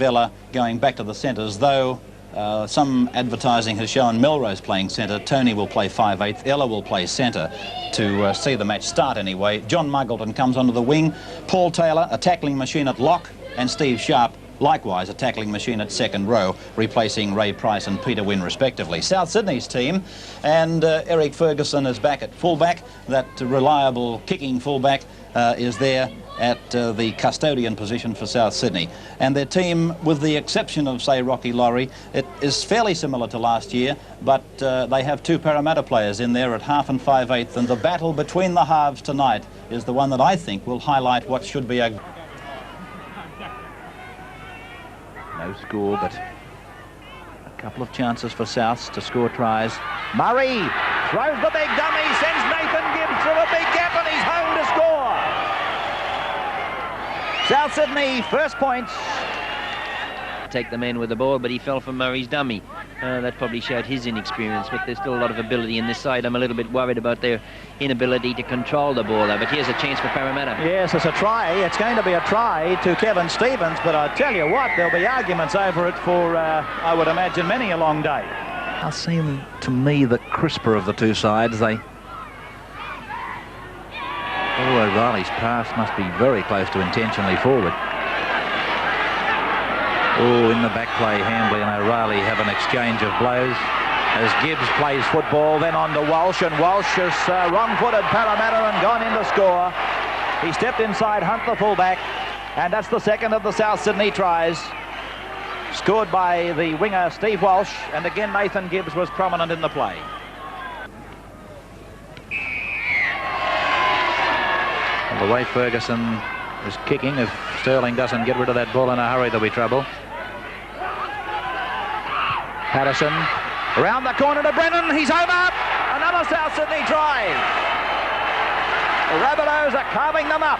Vella going back to the centres, though some advertising has shown Melrose playing centre. Tony will play 5/8, Ella will play centre to see the match start anyway. John Muggleton comes onto the wing, Paul Taylor, a tackling machine at lock, and Steve Sharp, likewise a tackling machine at second row, replacing Ray Price and Peter Wynn respectively. South Sydney's team, and Eric Ferguson is back at fullback. That reliable kicking fullback is there at the custodian position for South Sydney. And their team, with the exception of, say, Rocky Laurie, it is fairly similar to last year, but they have two Parramatta players in there at half and 5/8, and the battle between the halves tonight is the one that I think will highlight what should be a... No score, but a couple of chances for Souths to score tries. Murray throws the big dummy, sends Nathan Gibbs through a big gap, and he's home to score. South Sydney, first points. Take the man with the ball, but he fell for Murray's dummy. That probably showed his inexperience, but there's still a lot of ability in this side. I'm a little bit worried about their inability to control the ball, though. But here's a chance for Parramatta. Yes, it's a try. It's going to be a try to Kevin Stevens, but I tell you what, there'll be arguments over it for, I would imagine, many a long day. They seem to me the crisper of the two sides. O'Reilly's pass must be very close to intentionally forward. Oh, in the back play, Hambley and O'Reilly have an exchange of blows as Gibbs plays football, then on to Walsh, and Walsh has wrong-footed Parramatta and gone in to score. He stepped inside Hunt, the fullback, and that's the second of the South Sydney tries. Scored by the winger Steve Walsh, and again Nathan Gibbs was prominent in the play. Well, the way Ferguson is kicking, if Sterling doesn't get rid of that ball in a hurry, there'll be trouble. Patterson around the corner to Brennan, he's over, another South Sydney try. The Rabbitohs are carving them up.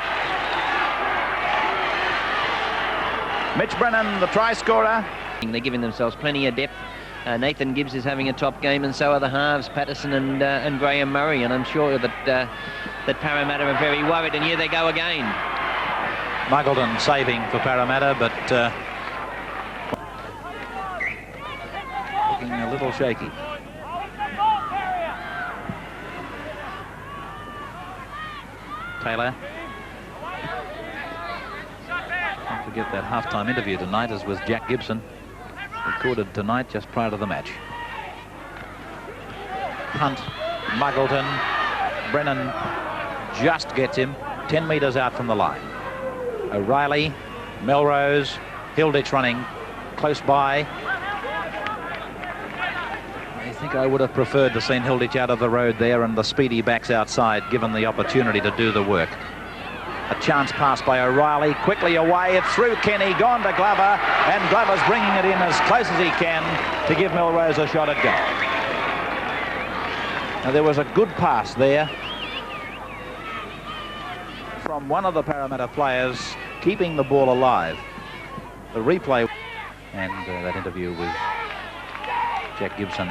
Mitch Brennan, the try scorer. They're giving themselves plenty of depth. Nathan Gibbs is having a top game, and so are the halves, Patterson and Graham Murray, and I'm sure that Parramatta are very worried, and here they go again. Muggleton saving for Parramatta, but looking a little shaky. Taylor. Don't forget that halftime interview tonight is with Jack Gibson, recorded tonight just prior to the match. Hunt, Muggleton, Brennan just gets him 10 metres out from the line. O'Reilly, Melrose, Hilditch running close by. I think I would have preferred to see Hilditch out of the road there and the speedy backs outside, given the opportunity to do the work. A chance pass by O'Reilly, quickly away, it's through Kenny, gone to Glover, and Glover's bringing it in as close as he can to give Melrose a shot at goal. Now there was a good pass there from one of the Parramatta players, keeping the ball alive. The replay, and that interview with Jack Gibson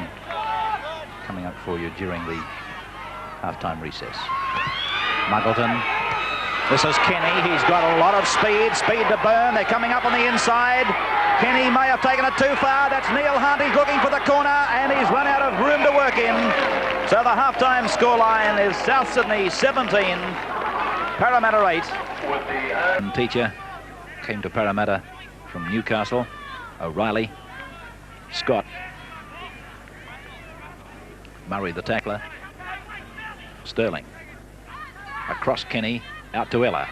coming up for you during the halftime recess. Muggleton. This is Kenny. He's got a lot of speed to burn. They're coming up on the inside. Kenny may have taken it too far. That's Neil Hunt. He's looking for the corner, and he's run out of room to work in. So the halftime scoreline is South Sydney 17, Parramatta 8. And teacher came to Parramatta from Newcastle. O'Reilly, Scott, Murray the tackler, Sterling. Across Kenny, out to Ella.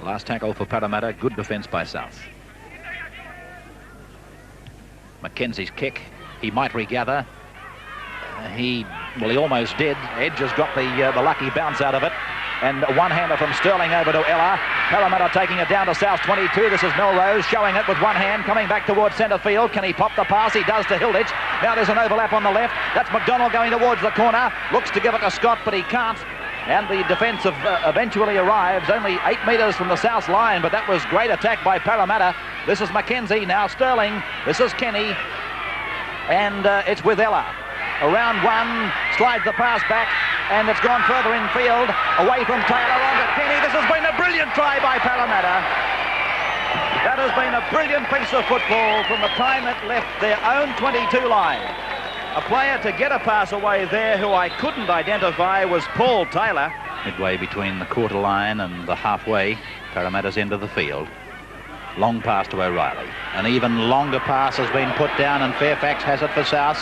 Last tackle for Parramatta, good defence by South. Mackenzie's kick, he might regather. He almost did. Edge has got the lucky bounce out of it. And a one-hander from Sterling over to Ella. Parramatta taking it down to South 22. This is Melrose showing it with one hand, coming back towards centre field. Can he pop the pass? He does to Hilditch. Now there's an overlap on the left. That's McDonald going towards the corner. Looks to give it to Scott, but he can't. And the defence eventually arrives only 8 metres from the South line, but that was great attack by Parramatta. This is Mackenzie, now Sterling. This is Kenny. And it's with Ella. Around one, slides the pass back, and it's gone further infield, away from Taylor, on to Kenny. This has been a brilliant try by Parramatta. That has been a brilliant piece of football from the time it left their own 22 line. A player to get a pass away there who I couldn't identify was Paul Taylor. Midway between the quarter line and the halfway, Parramatta's end of the field. Long pass to O'Reilly. An even longer pass has been put down, and Fairfax has it for South.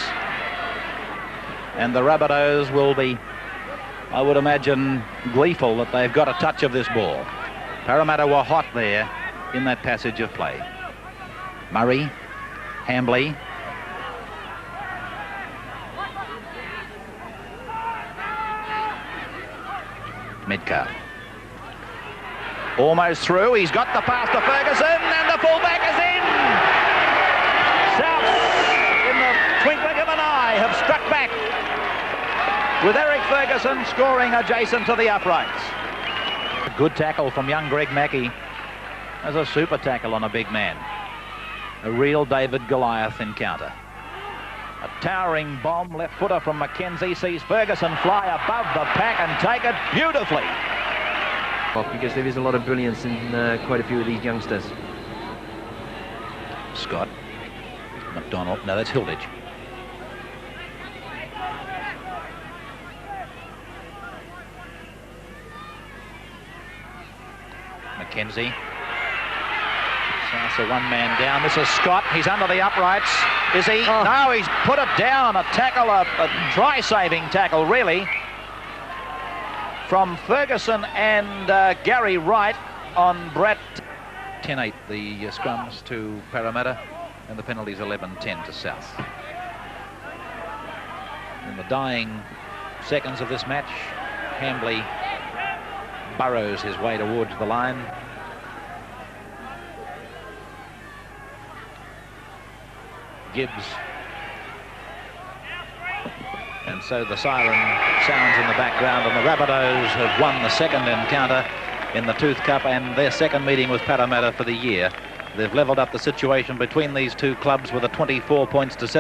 And the Rabbitohs will be, I would imagine, gleeful that they've got a touch of this ball. Parramatta were hot there in that passage of play. Murray, Hambley. Midcar. Almost through. He's got the pass to Ferguson, and the fullback is in. South, in the twinkling of an eye, have struck back, with Eric Ferguson scoring adjacent to the uprights. A good tackle from young Greg Mackey. As a super tackle on a big man. A real David Goliath encounter. A towering bomb, left footer from Mackenzie, sees Ferguson fly above the pack and take it beautifully. Because there is a lot of brilliance in quite a few of these youngsters. Scott. McDonald. No, that's Hilditch. Mackenzie. So one man down. This is Scott. He's under the uprights. Is he? Oh. No, he's put it down. A tackle, a try-saving tackle, really, from Ferguson and Gary Wright on Brett. 10-8 the scrums to Parramatta, and the penalties 11-10 to South. In the dying seconds of this match, Hambley burrows his way towards the line. Gibbs. And so the siren sounds in the background, and the Rabbitohs have won the second encounter in the Tooth Cup and their second meeting with Parramatta for the year. They've levelled up the situation between these two clubs with a 24 points to 7.